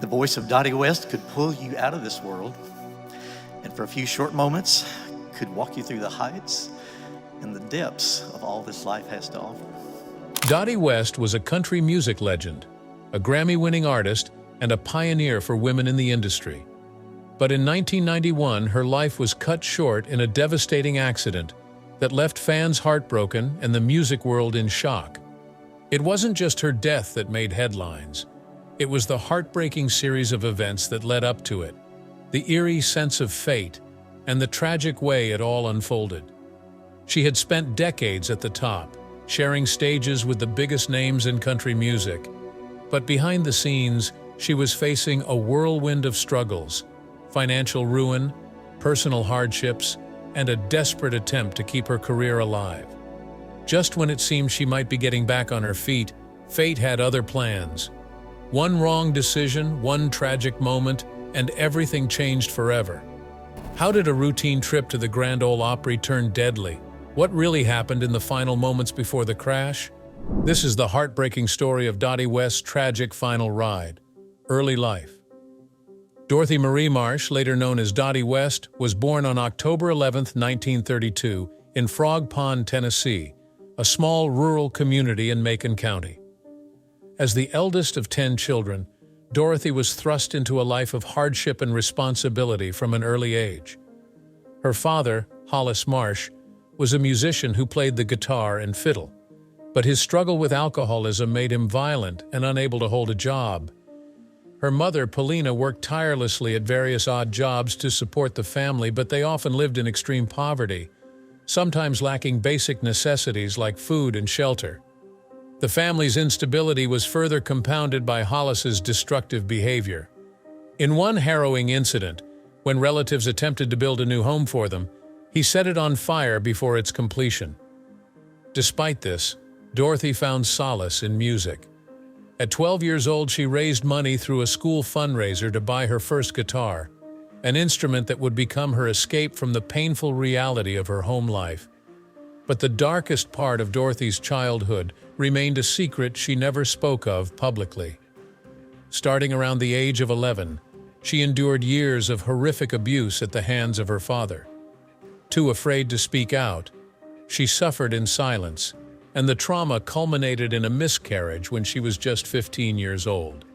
The voice of Dottie West could pull you out of this world, and for a few short moments, could walk you through the heights and the depths of all this life has to offer. Dottie West was a country music legend, a Grammy-winning artist, and a pioneer for women in the industry. But in 1991, her life was cut short in a devastating accident that left fans heartbroken and the music world in shock. It wasn't just her death that made headlines. It was the heartbreaking series of events that led up to it, the eerie sense of fate, and the tragic way it all unfolded. She had spent decades at the top, sharing stages with the biggest names in country music. But behind the scenes, she was facing a whirlwind of struggles, financial ruin, personal hardships, and a desperate attempt to keep her career alive. Just when it seemed she might be getting back on her feet, fate had other plans. One wrong decision, one tragic moment, and everything changed forever. How did a routine trip to the Grand Ole Opry turn deadly? What really happened in the final moments before the crash? This is the heartbreaking story of Dottie West's tragic final ride. Early life. Dorothy Marie Marsh, later known as Dottie West, was born on October 11, 1932, in Frog Pond, Tennessee, a small rural community in Macon County. As the eldest of 10 children, Dorothy was thrust into a life of hardship and responsibility from an early age. Her father, Hollis Marsh, was a musician who played the guitar and fiddle, but his struggle with alcoholism made him violent and unable to hold a job. Her mother, Paulina, worked tirelessly at various odd jobs to support the family, but they often lived in extreme poverty, sometimes lacking basic necessities like food and shelter. The family's instability was further compounded by Hollis's destructive behavior. In one harrowing incident, when relatives attempted to build a new home for them, he set it on fire before its completion. Despite this, Dorothy found solace in music. At 12 years old, she raised money through a school fundraiser to buy her first guitar, an instrument that would become her escape from the painful reality of her home life. But the darkest part of Dorothy's childhood remained a secret she never spoke of publicly. Starting around the age of 11, she endured years of horrific abuse at the hands of her father. Too afraid to speak out, she suffered in silence, and the trauma culminated in a miscarriage when she was just 15 years old.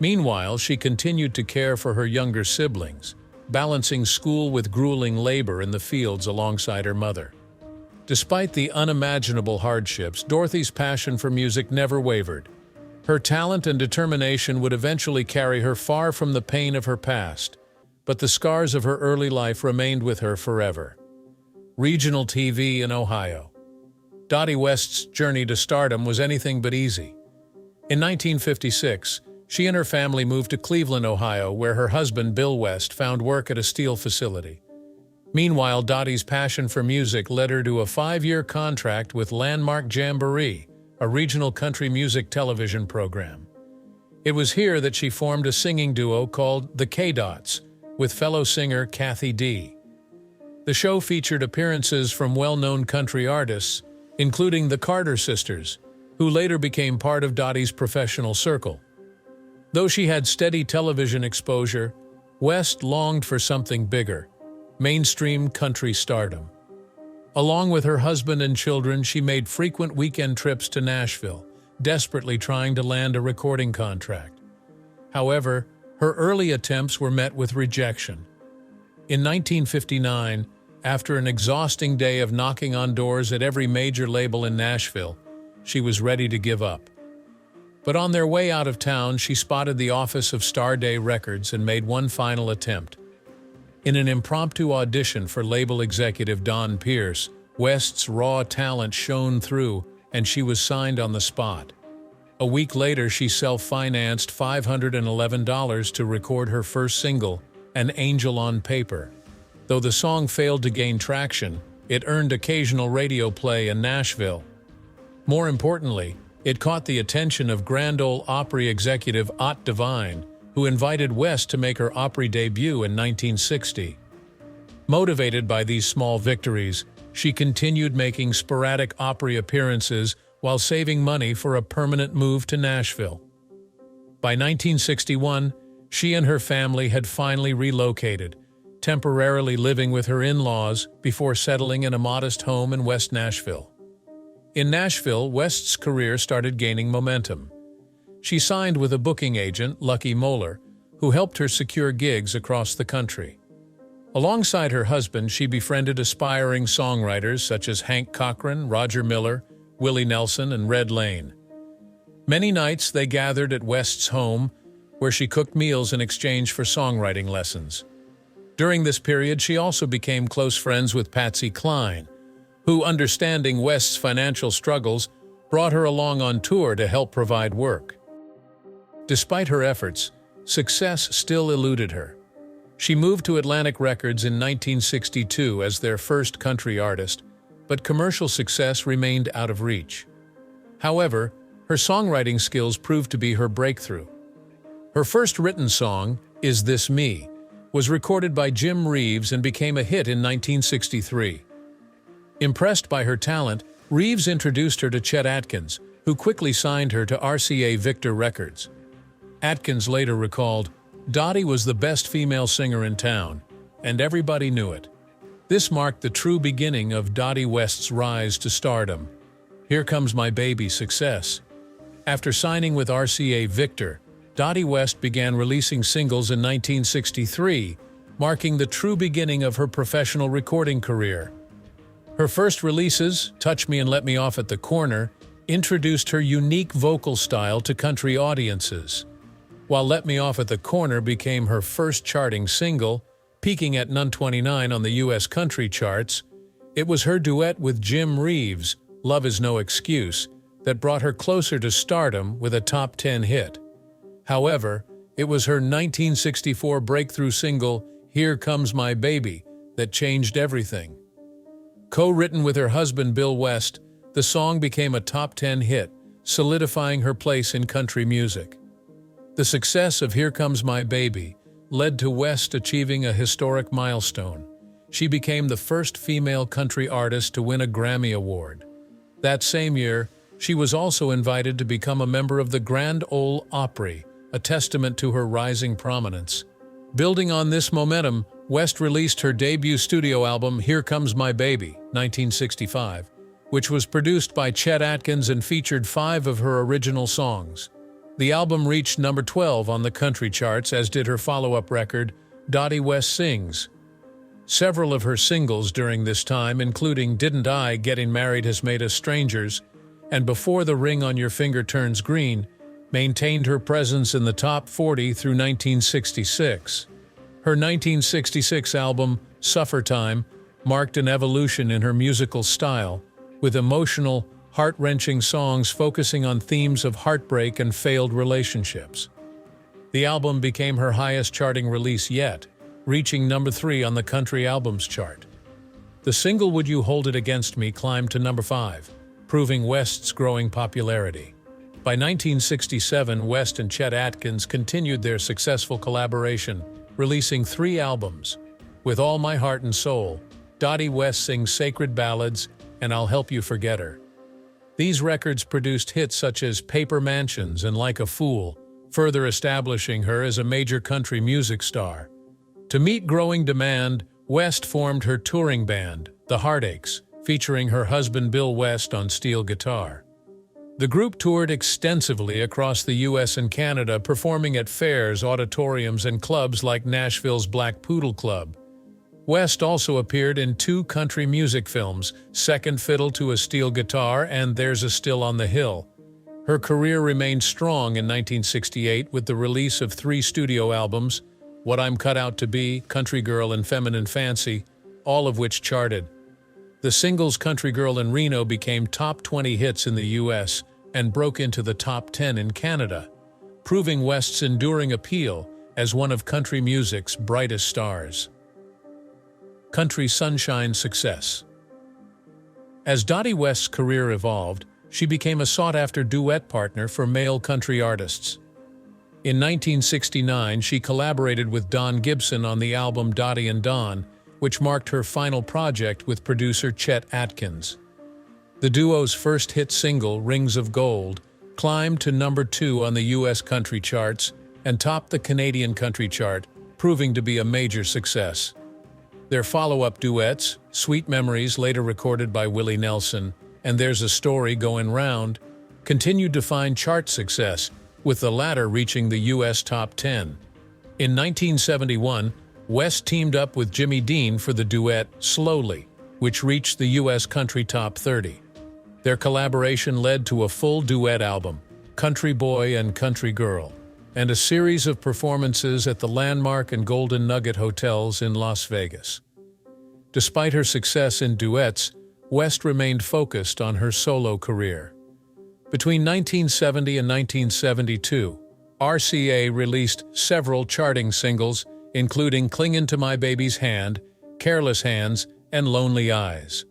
Meanwhile, she continued to care for her younger siblings, balancing school with grueling labor in the fields alongside her mother. Despite the unimaginable hardships, Dorothy's passion for music never wavered. Her talent and determination would eventually carry her far from the pain of her past, but the scars of her early life remained with her forever. Regional TV in Ohio. Dottie West's journey to stardom was anything but easy. In 1956, she and her family moved to Cleveland, Ohio, where her husband, Bill West, found work at a steel facility. Meanwhile, Dottie's passion for music led her to a 5-year contract with Landmark Jamboree, a regional country music television program. It was here that she formed a singing duo called the K-Dots with fellow singer Kathy D. The show featured appearances from well-known country artists, including the Carter sisters, who later became part of Dottie's professional circle. Though she had steady television exposure, West longed for something bigger: mainstream country stardom. Along with her husband and children, she made frequent weekend trips to Nashville, desperately trying to land a recording contract. However, her early attempts were met with rejection. In 1959, after an exhausting day of knocking on doors at every major label in Nashville, she was ready to give up. But on their way out of town, she spotted the office of Star Day Records and made one final attempt. In an impromptu audition for label executive Don Pierce, West's raw talent shone through, and she was signed on the spot. A week later, she self-financed $511 to record her first single, An Angel on Paper. Though the song failed to gain traction, it earned occasional radio play in Nashville. More importantly, it caught the attention of Grand Ole Opry executive Ott Devine, who invited West to make her Opry debut in 1960. Motivated by these small victories, she continued making sporadic Opry appearances while saving money for a permanent move to Nashville. By 1961, She and her family had finally relocated, temporarily living with her in-laws before settling in a modest home in West Nashville. In Nashville, West's career started gaining momentum. She signed with a booking agent, Lucky Moeller, who helped her secure gigs across the country. Alongside her husband, she befriended aspiring songwriters such as Hank Cochran, Roger Miller, Willie Nelson, and Red Lane. Many nights they gathered at West's home, where she cooked meals in exchange for songwriting lessons. During this period, she also became close friends with Patsy Cline, who, understanding West's financial struggles, brought her along on tour to help provide work. Despite her efforts, success still eluded her. She moved to Atlantic Records in 1962 as their first country artist, but commercial success remained out of reach. However, her songwriting skills proved to be her breakthrough. Her first written song, Is This Me?, was recorded by Jim Reeves and became a hit in 1963. Impressed by her talent, Reeves introduced her to Chet Atkins, who quickly signed her to RCA Victor Records. Atkins later recalled, "Dottie was the best female singer in town, and everybody knew it." This marked the true beginning of Dottie West's rise to stardom. Here Comes My Baby success. After signing with RCA Victor, Dottie West began releasing singles in 1963, marking the true beginning of her professional recording career. Her first releases, Touch Me and Let Me Off at the Corner, introduced her unique vocal style to country audiences. While Let Me Off at the Corner became her first charting single, peaking at number 29 on the U.S. country charts, it was her duet with Jim Reeves, Love Is No Excuse, that brought her closer to stardom with a top 10 hit. However, it was her 1964 breakthrough single, Here Comes My Baby, that changed everything. Co-written with her husband Bill West, the song became a top 10 hit, solidifying her place in country music. The success of Here Comes My Baby led to West achieving a historic milestone. She became the first female country artist to win a Grammy Award. That same year, she was also invited to become a member of the Grand Ole Opry, a testament to her rising prominence. Building on this momentum, West released her debut studio album, Here Comes My Baby, 1965, which was produced by Chet Atkins and featured 5 of her original songs. The album reached number 12 on the country charts, as did her follow-up record, Dottie West Sings. Several of her singles during this time, including Didn't I, Getting Married Has Made Us Strangers, and Before the Ring on Your Finger Turns Green, maintained her presence in the top 40 through 1966. Her 1966 album, Suffer Time, marked an evolution in her musical style, with emotional, heart-wrenching songs focusing on themes of heartbreak and failed relationships. The album became her highest charting release yet, reaching number 3 on the country albums chart. The single Would You Hold It Against Me climbed to number 5, proving West's growing popularity. By 1967, West and Chet Atkins continued their successful collaboration, releasing 3 albums. With All My Heart and Soul, Dottie West sings Sacred Ballads, and I'll Help You Forget Her. These records produced hits such as Paper Mansions and Like a Fool, further establishing her as a major country music star. To meet growing demand, West formed her touring band, The Heartaches, featuring her husband Bill West on steel guitar. The group toured extensively across the U.S. and Canada, performing at fairs, auditoriums, and clubs like Nashville's Black Poodle Club. West also appeared in 2 country music films, Second Fiddle to a Steel Guitar and There's a Still on the Hill. Her career remained strong in 1968 with the release of 3 studio albums, What I'm Cut Out to Be, Country Girl, and Feminine Fancy, all of which charted. The singles Country Girl and Reno became top 20 hits in the U.S. and broke into the top 10 in Canada, proving West's enduring appeal as one of country music's brightest stars. Country Sunshine success. As Dottie West's career evolved, she became a sought-after duet partner for male country artists. In 1969, she collaborated with Don Gibson on the album Dottie and Don, which marked her final project with producer Chet Atkins. The duo's first hit single, Rings of Gold, climbed to number 2 on the U.S. country charts, and topped the Canadian country chart, proving to be a major success. Their follow-up duets, Sweet Memories, later recorded by Willie Nelson, and There's a Story Goin' Round, continued to find chart success, with the latter reaching the U.S. top 10. In 1971, West teamed up with Jimmy Dean for the duet Slowly, which reached the U.S. country top 30. Their collaboration led to a full duet album, Country Boy and Country Girl, and a series of performances at the Landmark and Golden Nugget hotels in Las Vegas. Despite her success in duets, West remained focused on her solo career. Between 1970 and 1972, RCA released several charting singles, including Clingin' to My Baby's Hand, Careless Hands, and Lonely Eyes.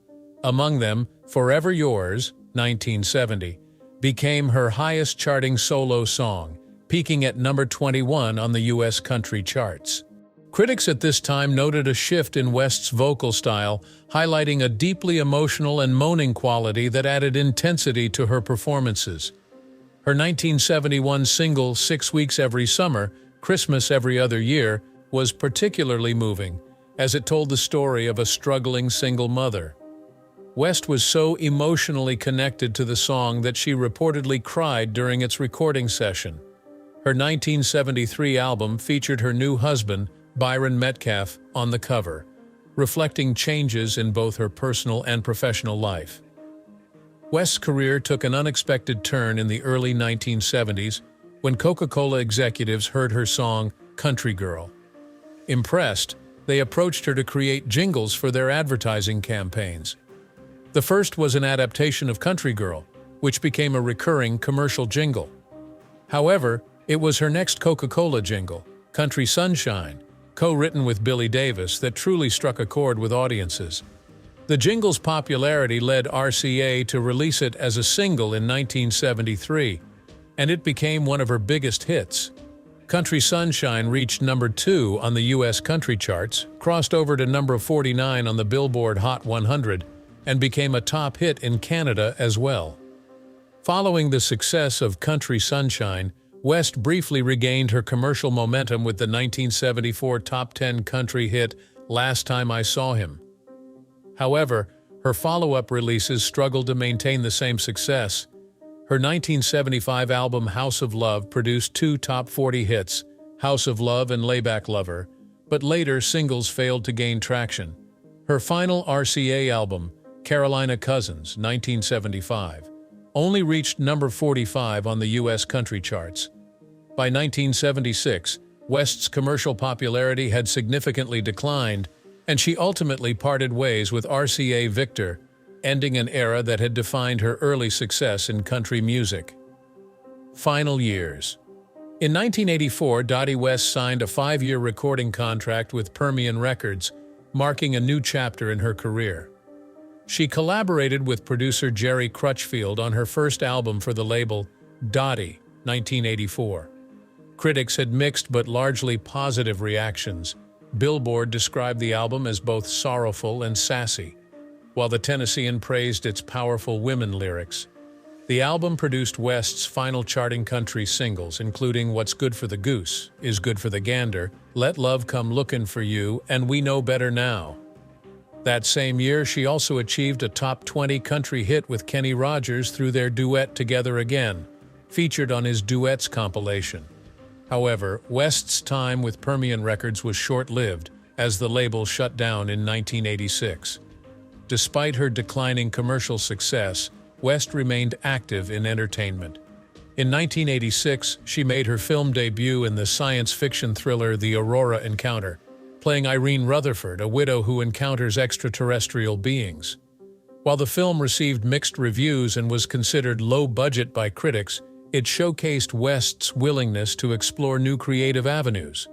Among them, Forever Yours, 1970, became her highest-charting solo song, peaking at number 21 on the U.S. country charts. Critics at this time noted a shift in West's vocal style, highlighting a deeply emotional and moaning quality that added intensity to her performances. Her 1971 single 6 Weeks Every Summer, Christmas Every Other Year, was particularly moving, as it told the story of a struggling single mother. West was so emotionally connected to the song that she reportedly cried during its recording session. Her 1973 album featured her new husband, Byron Metcalf, on the cover, reflecting changes in both her personal and professional life. West's career took an unexpected turn in the early 1970s when Coca-Cola executives heard her song, Country Girl. Impressed, they approached her to create jingles for their advertising campaigns. The first was an adaptation of Country Girl, which became a recurring commercial jingle. However, it was her next Coca-Cola jingle, Country Sunshine, co-written with Billy Davis, that truly struck a chord with audiences. The jingle's popularity led RCA to release it as a single in 1973, and it became one of her biggest hits. Country Sunshine reached number 2 on the U.S. country charts, crossed over to number 49 on the Billboard Hot 100, and became a top hit in Canada as well. Following the success of Country Sunshine, West briefly regained her commercial momentum with the 1974 top 10 country hit Last Time I Saw Him. However, her follow-up releases struggled to maintain the same success. Her 1975 album House of Love produced 2 top 40 hits, House of Love and Layback Lover, but later singles failed to gain traction. Her final RCA album, Carolina Cousins, 1975, only reached number 45 on the U.S. country charts. By 1976, West's commercial popularity had significantly declined, and she ultimately parted ways with RCA Victor, ending an era that had defined her early success in country music. Final years. In 1984, Dottie West signed a 5-year recording contract with Permian Records, marking a new chapter in her career. She collaborated with producer Jerry Crutchfield on her first album for the label, Dottie, 1984. Critics had mixed but largely positive reactions. Billboard described the album as both sorrowful and sassy, while the Tennessean praised its powerful women lyrics. The album produced West's final charting country singles, including What's Good for the Goose Is Good for the Gander, Let Love Come Lookin' for You, and We Know Better Now. That same year, she also achieved a top 20 country hit with Kenny Rogers through their duet Together Again, featured on his Duets compilation. However, West's time with Permian Records was short-lived, as the label shut down in 1986. Despite her declining commercial success, West remained active in entertainment. In 1986, she made her film debut in the science fiction thriller The Aurora Encounter, playing Irene Rutherford, a widow who encounters extraterrestrial beings. While the film received mixed reviews and was considered low-budget by critics, it showcased West's willingness to explore new creative avenues.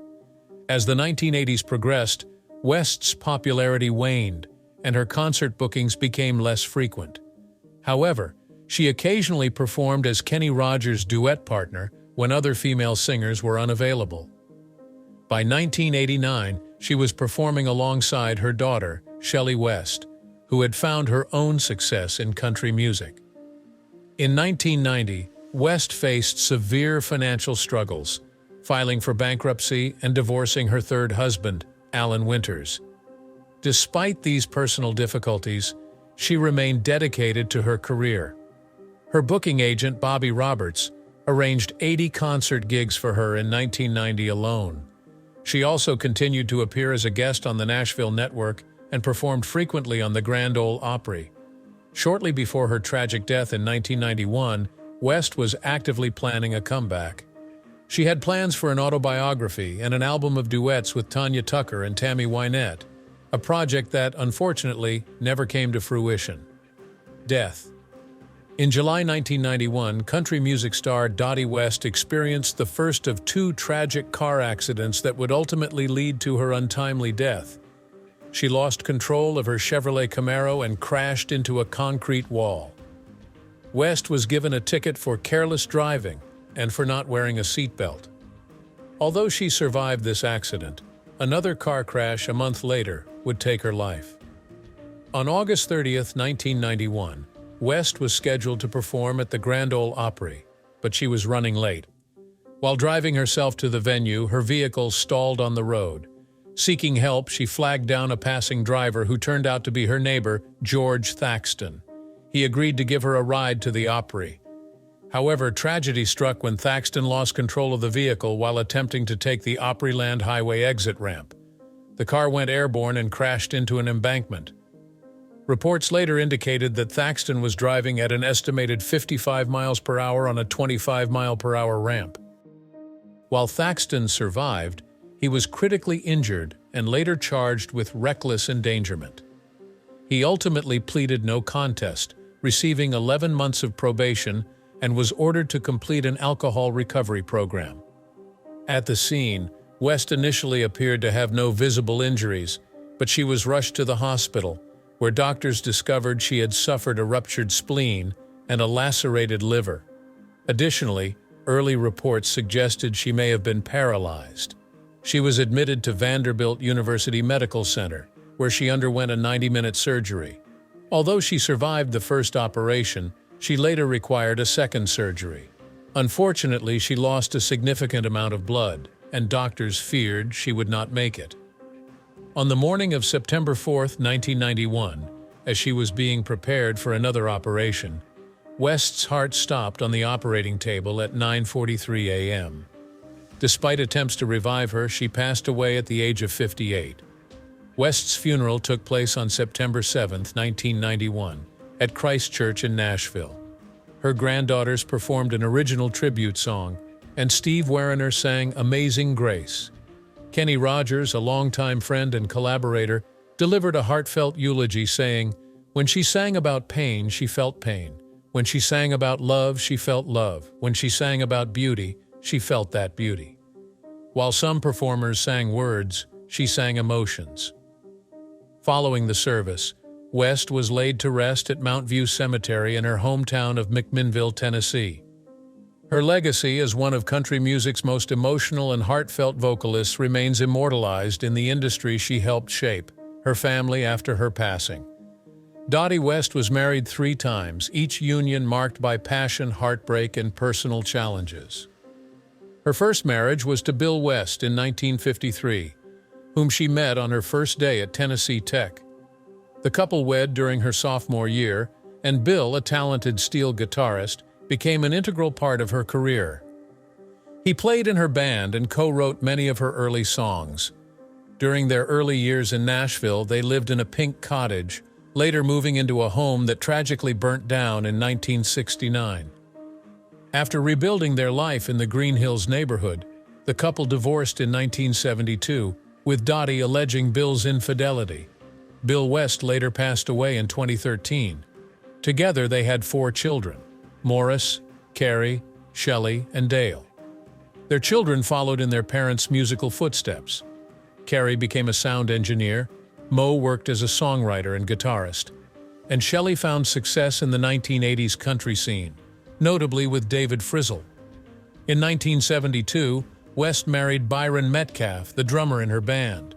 As the 1980s progressed, West's popularity waned, and her concert bookings became less frequent. However, she occasionally performed as Kenny Rogers' duet partner when other female singers were unavailable. By 1989, she was performing alongside her daughter, Shelley West, who had found her own success in country music. In 1990, West faced severe financial struggles, filing for bankruptcy and divorcing her third husband, Alan Winters. Despite these personal difficulties, she remained dedicated to her career. Her booking agent, Bobby Roberts, arranged 80 concert gigs for her in 1990 alone. She also continued to appear as a guest on the Nashville network and performed frequently on the Grand Ole Opry. Shortly before her tragic death in 1991, West was actively planning a comeback. She had plans for an autobiography and an album of duets with Tanya Tucker and Tammy Wynette, a project that, unfortunately, never came to fruition. Death. In July 1991, country music star Dottie West experienced the first of two tragic car accidents that would ultimately lead to her untimely death. She lost control of her Chevrolet Camaro and crashed into a concrete wall. West was given a ticket for careless driving and for not wearing a seatbelt. Although she survived this accident, another car crash a month later would take her life. On August 30, 1991, West was scheduled to perform at the Grand Ole Opry, but she was running late. While driving herself to the venue, her vehicle stalled on the road. Seeking help, she flagged down a passing driver who turned out to be her neighbor, George Thaxton. He agreed to give her a ride to the Opry. However, tragedy struck when Thaxton lost control of the vehicle while attempting to take the Opryland Highway exit ramp. The car went airborne and crashed into an embankment. Reports later indicated that Thaxton was driving at an estimated 55 miles per hour on a 25-mile-per-hour ramp. While Thaxton survived, he was critically injured and later charged with reckless endangerment. He ultimately pleaded no contest, receiving 11 months of probation, and was ordered to complete an alcohol recovery program. At the scene, West initially appeared to have no visible injuries, but she was rushed to the hospital, where doctors discovered she had suffered a ruptured spleen and a lacerated liver. Additionally, early reports suggested she may have been paralyzed. She was admitted to Vanderbilt University Medical Center, where she underwent a 90-minute surgery. Although she survived the first operation, she later required a second surgery. Unfortunately, she lost a significant amount of blood, and doctors feared she would not make it. On the morning of September 4, 1991, as she was being prepared for another operation, West's heart stopped on the operating table at 9:43 a.m. Despite attempts to revive her, she passed away at the age of 58. West's funeral took place on September 7, 1991, at Christ Church in Nashville. Her granddaughters performed an original tribute song, and Steve Weriner sang Amazing Grace. Kenny Rogers, a longtime friend and collaborator, delivered a heartfelt eulogy saying, "When she sang about pain, she felt pain. When she sang about love, she felt love. When she sang about beauty, she felt that beauty." While some performers sang words, she sang emotions. Following the service, West was laid to rest at Mount View Cemetery in her hometown of McMinnville, Tennessee. Her legacy as one of country music's most emotional and heartfelt vocalists remains immortalized in the industry she helped shape, her family after her passing. Dottie West was married 3 times, each union marked by passion, heartbreak, and personal challenges. Her first marriage was to Bill West in 1953, whom she met on her first day at Tennessee Tech. The couple wed during her sophomore year, and Bill, a talented steel guitarist, became an integral part of her career. He played in her band and co-wrote many of her early songs. During their early years in Nashville, they lived in a pink cottage, later moving into a home that tragically burnt down in 1969. After rebuilding their life in the Green Hills neighborhood, the couple divorced in 1972, with Dottie alleging Bill's infidelity. Bill West later passed away in 2013. Together they had 4 children: Morris, Carrie, Shelley, and Dale. Their children followed in their parents' musical footsteps. Carrie became a sound engineer, Mo worked as a songwriter and guitarist, and Shelley found success in the 1980s country scene, notably with David Frizzle. In 1972, West married Byron Metcalf, the drummer in her band.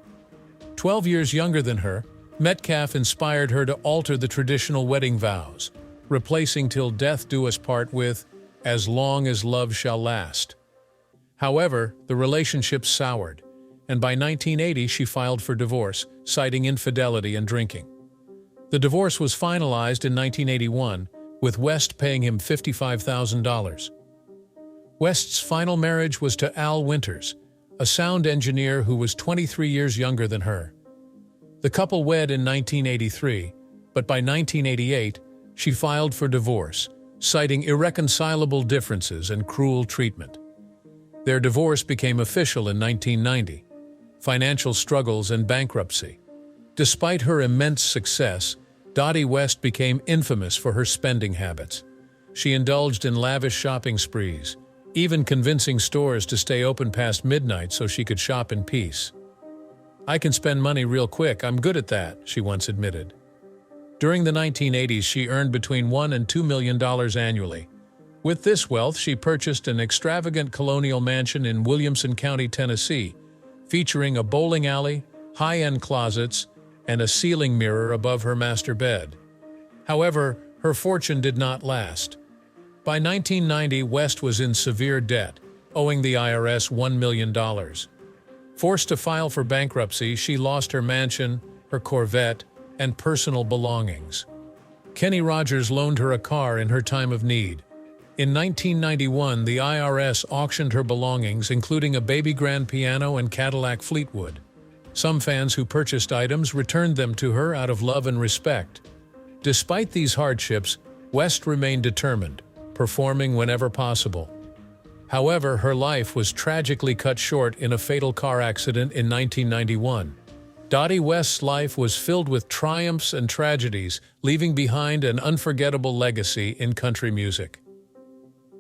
12 years younger than her, Metcalf inspired her to alter the traditional wedding vows, replacing "Till Death Do Us Part" with "As Long as Love Shall Last." However, the relationship soured, and by 1980 she filed for divorce, citing infidelity and drinking. The divorce was finalized in 1981, with West paying him $55,000. West's final marriage was to Al Winters, a sound engineer who was 23 years younger than her. The couple wed in 1983, but by 1988, she filed for divorce, citing irreconcilable differences and cruel treatment. Their divorce became official in 1990. Financial struggles and bankruptcy. Despite her immense success, Dottie West became infamous for her spending habits. She indulged in lavish shopping sprees, even convincing stores to stay open past midnight so she could shop in peace. "I can spend money real quick, I'm good at that," she once admitted. During the 1980s, she earned between $1 and $2 million annually. With this wealth, she purchased an extravagant colonial mansion in Williamson County, Tennessee, featuring a bowling alley, high-end closets, and a ceiling mirror above her master bed. However, her fortune did not last. By 1990, West was in severe debt, owing the IRS $1 million. Forced to file for bankruptcy, she lost her mansion, her Corvette, and personal belongings. Kenny Rogers loaned her a car in her time of need. In 1991, the IRS auctioned her belongings, including a baby grand piano and Cadillac Fleetwood. Some fans who purchased items returned them to her out of love and respect. Despite these hardships, West remained determined, performing whenever possible. However, her life was tragically cut short in a fatal car accident in 1991. Dottie West's life was filled with triumphs and tragedies, leaving behind an unforgettable legacy in country music.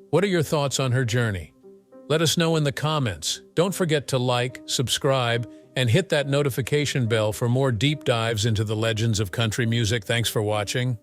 What are your thoughts on her journey? Let us know in the comments. Don't forget to like, subscribe, and hit that notification bell for more deep dives into the legends of country music. Thanks for watching.